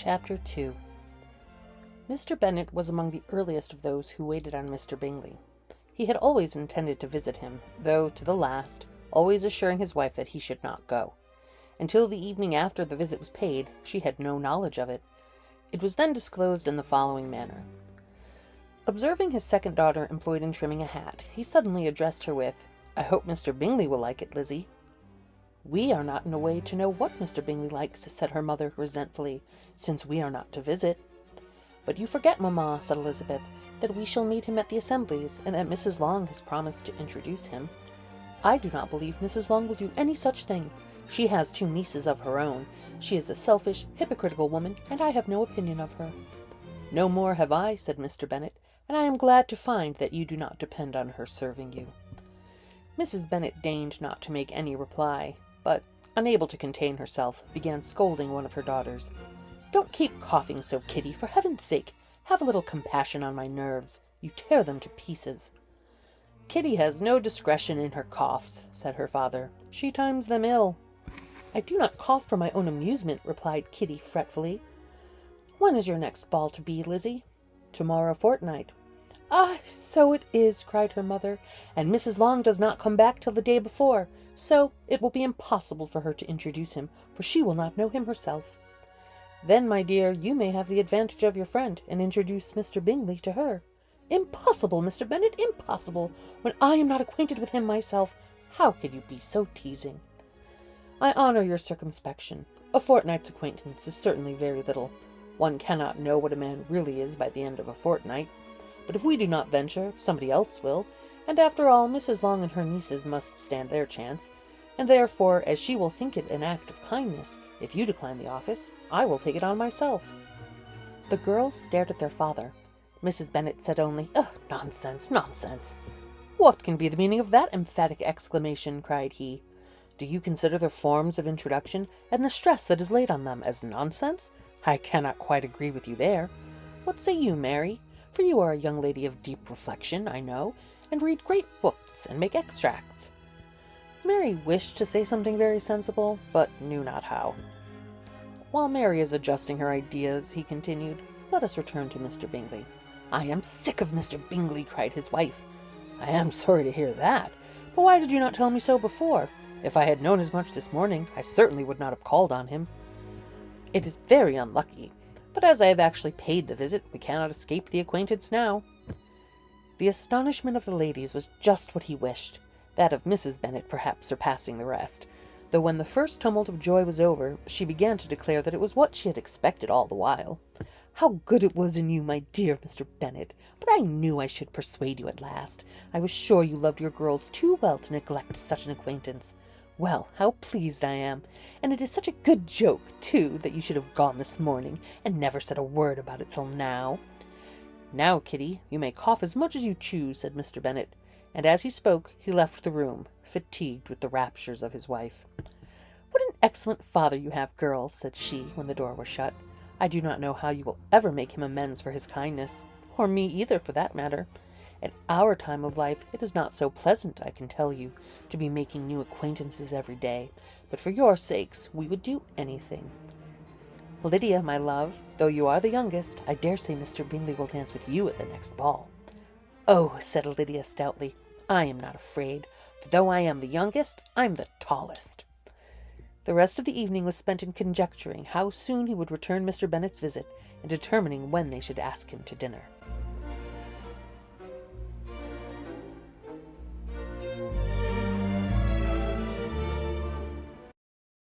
Chapter 2. Mr. Bennet was among the earliest of those who waited on Mr. Bingley. He had always intended to visit him, though, to the last, always assuring his wife that he should not go. Until the evening after the visit was paid, she had no knowledge of it. It was then disclosed in the following manner. Observing his second daughter employed in trimming a hat, he suddenly addressed her with, "I hope Mr. Bingley will like it, Lizzie." "We are not in a way to know what Mr. Bingley likes," said her mother resentfully, "since we are not to visit." "But you forget, mamma," said Elizabeth, "that we shall meet him at the assemblies, and that Mrs. Long has promised to introduce him." "I do not believe Mrs. Long will do any such thing. She has 2 nieces of her own. She is a selfish, hypocritical woman, and I have no opinion of her." "No more have I," said Mr. Bennet, "and I am glad to find that you do not depend on her serving you." Mrs. Bennet deigned not to make any reply, but, unable to contain herself, began scolding one of her daughters. "Don't keep coughing so, Kitty, for heaven's sake. Have a little compassion on my nerves. You tear them to pieces." "Kitty has no discretion in her coughs," said her father. "She times them ill." "I do not cough for my own amusement," replied Kitty fretfully. "When is your next ball to be, Lizzie?" "Tomorrow fortnight." "Ah, so it is," cried her mother, "and Mrs. Long does not come back till the day before, so it will be impossible for her to introduce him, for she will not know him herself." "Then, my dear, you may have the advantage of your friend, and introduce Mr. Bingley to her." "Impossible, Mr. Bennet, impossible, when I am not acquainted with him myself. How could you be so teasing?" "I honour your circumspection. A fortnight's acquaintance is certainly very little. One cannot know what a man really is by the end of a fortnight. But if we do not venture, somebody else will, and after all, Mrs. Long and her nieces must stand their chance, and therefore, as she will think it an act of kindness, if you decline the office, I will take it on myself." The girls stared at their father. Mrs. Bennet said only, "Oh, nonsense, nonsense." "What can be the meaning of that emphatic exclamation?" cried he. "Do you consider the forms of introduction, and the stress that is laid on them, as nonsense? I cannot quite agree with you there. What say you, Mary? For you are a young lady of deep reflection, I know, and read great books and make extracts." Mary wished to say something very sensible, but knew not how. "While Mary is adjusting her ideas," he continued, "let us return to Mr. Bingley." "I am sick of Mr. Bingley," cried his wife. "I am sorry to hear that, but why did you not tell me so before? If I had known as much this morning, I certainly would not have called on him." "It is very unlucky, but as I have actually paid the visit, we cannot escape the acquaintance now." The astonishment of the ladies was just what he wished, that of Mrs. Bennet perhaps surpassing the rest, though when the first tumult of joy was over, she began to declare that it was what she had expected all the while. "How good it was in you, my dear Mr. Bennet! But I knew I should persuade you at last. I was sure you loved your girls too well to neglect such an acquaintance. Well, how pleased I am! And it is such a good joke, too, that you should have gone this morning, and never said a word about it till now." "Now, Kitty, you may cough as much as you choose," said Mr. Bennet, and as he spoke, he left the room, fatigued with the raptures of his wife. "What an excellent father you have, girls," said she, when the door was shut. "I do not know how you will ever make him amends for his kindness, or me either, for that matter. At our time of life, it is not so pleasant, I can tell you, to be making new acquaintances every day, but for your sakes we would do anything. Lydia, my love, though you are the youngest, I dare say Mr. Bingley will dance with you at the next ball." "Oh," said Lydia stoutly, "I am not afraid, for though I am the youngest, I'm the tallest." The rest of the evening was spent in conjecturing how soon he would return Mr. Bennet's visit, and determining when they should ask him to dinner.